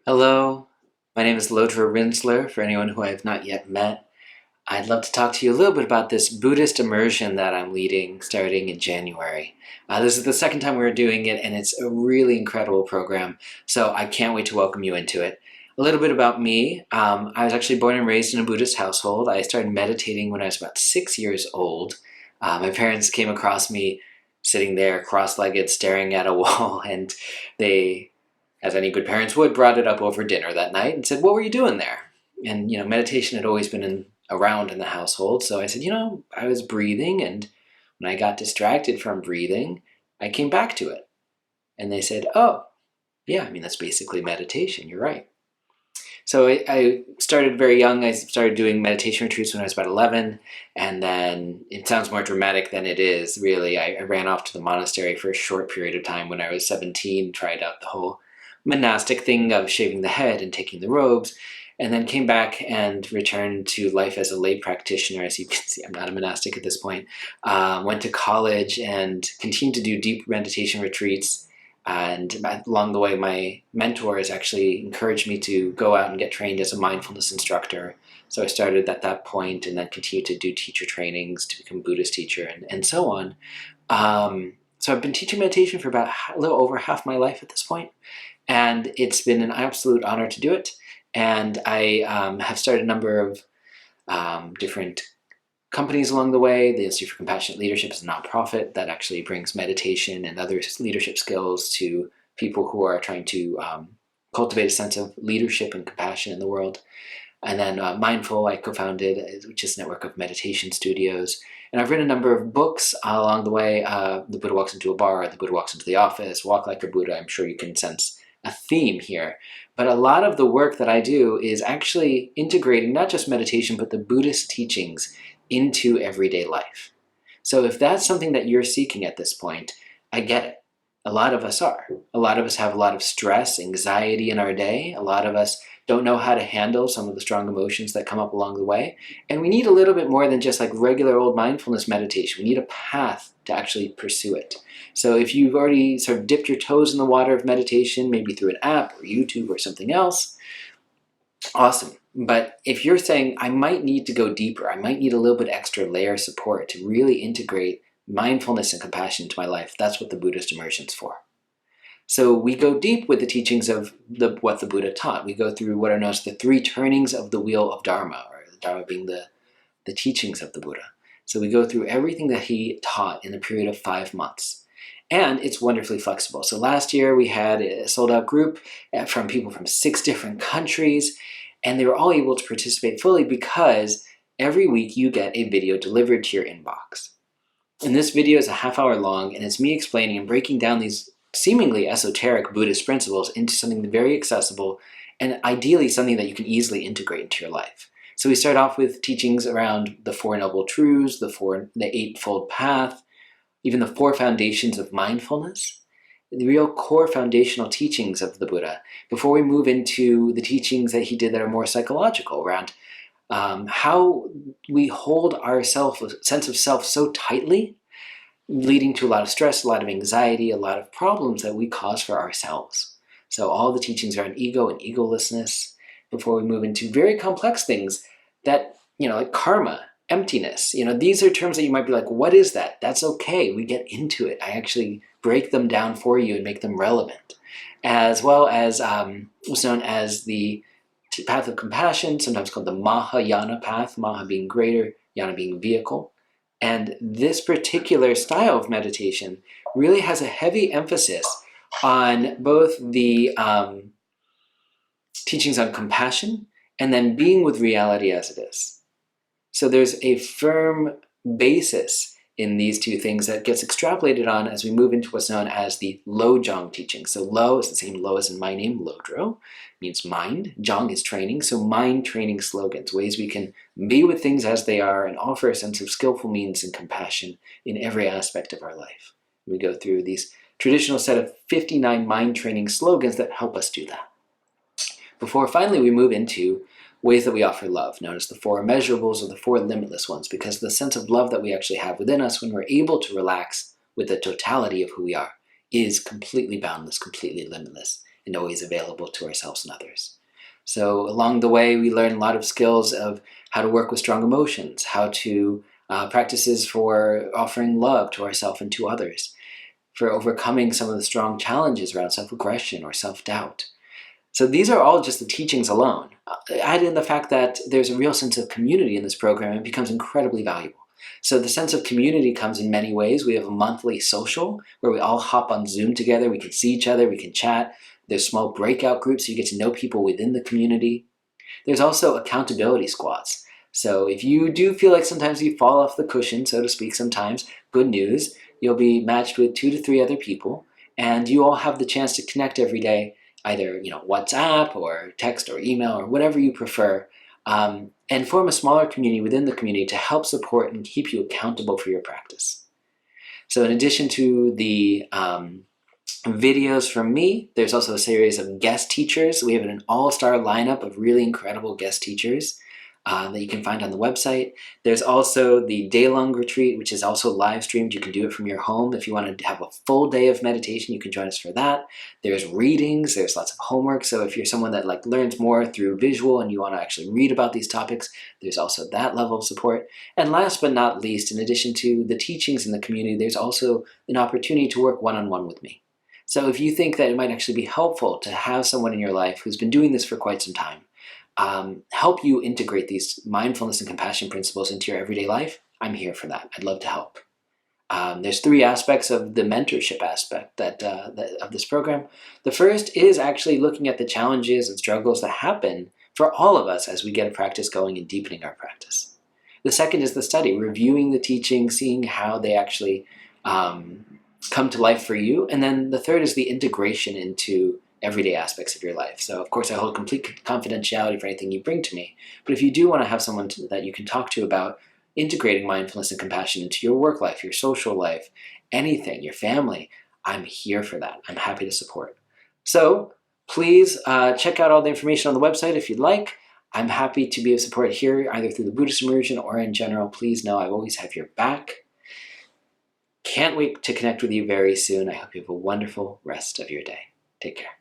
Hello, my name is Lodro Rinzler, for anyone who I have not yet met. I'd love to talk to you a little bit about this Buddhist immersion that I'm leading starting in January. This is the second time we're doing it, and it's a really incredible program, so I can't wait to welcome you into it. A little bit about me. I was actually born and raised in a Buddhist household. I started meditating when I was about 6 years old. My parents came across me sitting there cross-legged staring at a wall, and they, as any good parents would, brought it up over dinner that night and said, "What were you doing there?" And meditation had always been around in the household, so I said, I was breathing, and when I got distracted from breathing, I came back to it. And they said, "Oh, yeah, that's basically meditation. You're right." So I started very young. I started doing meditation retreats when I was about 11, and then it sounds more dramatic than it is, really. I ran off to the monastery for a short period of time when I was 17, tried out the whole monastic thing of shaving the head and taking the robes, and then came back and returned to life as a lay practitioner. As you can see, I'm not a monastic at this point. Went to college and continued to do deep meditation retreats. And along the way, my mentors actually encouraged me to go out and get trained as a mindfulness instructor. So I started at that point and then continued to do teacher trainings to become a Buddhist teacher and so on. So I've been teaching meditation for about a little over half my life at this point, and it's been an absolute honor to do it. And I have started a number of different companies along the way. The Institute for Compassionate Leadership is a nonprofit that actually brings meditation and other leadership skills to people who are trying to cultivate a sense of leadership and compassion in the world. And then Mindful, I co-founded, which is a network of meditation studios. And I've written a number of books along the way. The Buddha Walks into a Bar, The Buddha Walks into the Office, Walk Like a Buddha. I'm sure you can sense a theme here. But a lot of the work that I do is actually integrating not just meditation, but the Buddhist teachings into everyday life. So if that's something that you're seeking at this point, I get it. A lot of us are. A lot of us have a lot of stress, anxiety in our day. A lot of us don't know how to handle some of the strong emotions that come up along the way. And we need a little bit more than just like regular old mindfulness meditation. We need a path to actually pursue it. So if you've already sort of dipped your toes in the water of meditation, maybe through an app or YouTube or something else, awesome. But if you're saying, I might need to go deeper, I might need a little bit extra layer support to really integrate mindfulness and compassion into my life, that's what the Buddhist Immersion's for. So we go deep with the teachings of what the Buddha taught. We go through what are known as the three turnings of the wheel of Dharma, or the Dharma being the teachings of the Buddha. So we go through everything that he taught in a period of 5 months. And it's wonderfully flexible. So last year we had a sold-out group from people from 6 different countries, and they were all able to participate fully because every week you get a video delivered to your inbox. And this video is a half-hour long, and it's me explaining and breaking down these seemingly esoteric Buddhist principles into something very accessible and ideally something that you can easily integrate into your life. So we start off with teachings around the Four Noble Truths, the Eightfold Path, even the 4 foundations of mindfulness, the real core foundational teachings of the Buddha, before we move into the teachings that he did that are more psychological around how we hold our sense of self so tightly, leading to a lot of stress, a lot of anxiety, a lot of problems that we cause for ourselves. So all the teachings around ego and egolessness, before we move into very complex things that, like karma, emptiness. These are terms that you might be like, what is that? That's okay. We get into it. I actually break them down for you and make them relevant. As well as what's known as the path of compassion, sometimes called the Mahayana path, Maha being greater, Yana being vehicle. And this particular style of meditation really has a heavy emphasis on both the teachings on compassion and then being with reality as it is. So there's a firm basis in these 2 things that gets extrapolated on as we move into what's known as the Lojong teaching. So Lo is the same Lo as in my name, Lodro, means mind. Jong is training, so mind training slogans, ways we can be with things as they are and offer a sense of skillful means and compassion in every aspect of our life. We go through these traditional set of 59 mind training slogans that help us do that. Before finally we move into ways that we offer love, known as the 4 immeasurables or the 4 limitless ones, because the sense of love that we actually have within us when we're able to relax with the totality of who we are is completely boundless, completely limitless. and always available to ourselves and others. So along the way, we learn a lot of skills of how to work with strong emotions, how to practices for offering love to ourselves and to others, for overcoming some of the strong challenges around self-aggression or self-doubt. So these are all just the teachings alone. Add in the fact that there's a real sense of community in this program, and it becomes incredibly valuable. So the sense of community comes in many ways. We have a monthly social where we all hop on Zoom together. We can see each other, we can chat. There's small breakout groups so you get to know people within the community. There's also accountability squads. So if you do feel like sometimes you fall off the cushion, so to speak, sometimes, good news, you'll be matched with 2 to 3 other people, and you all have the chance to connect every day, either WhatsApp or text or email or whatever you prefer, and form a smaller community within the community to help support and keep you accountable for your practice. So in addition to the videos from me, there's also a series of guest teachers. We have an all-star lineup of really incredible guest teachers that you can find on the website. There's also the day-long retreat, which is also live streamed. You can do it from your home. If you want to have a full day of meditation, you can join us for that. There's readings, there's lots of homework. So if you're someone that learns more through visual and you want to actually read about these topics, there's also that level of support. And last but not least, in addition to the teachings in the community, there's also an opportunity to work one-on-one with me. So if you think that it might actually be helpful to have someone in your life who's been doing this for quite some time, help you integrate these mindfulness and compassion principles into your everyday life, I'm here for that. I'd love to help. There's 3 aspects of the mentorship aspect of this program. The first is actually looking at the challenges and struggles that happen for all of us as we get a practice going and deepening our practice. The second is the study, reviewing the teaching, seeing how they actually come to life for you. And then the third is the integration into everyday aspects of your life. So of course I hold complete confidentiality for anything you bring to me, but if you do want to have someone that you can talk to about integrating mindfulness and compassion into your work life, your social life, anything, your family, I'm here for that. I'm happy to support. So please check out all the information on the website if you'd like. I'm happy to be of support here, either through the Buddhist Immersion or in general. Please know I always have your back. Can't wait to connect with you very soon. I hope you have a wonderful rest of your day. Take care.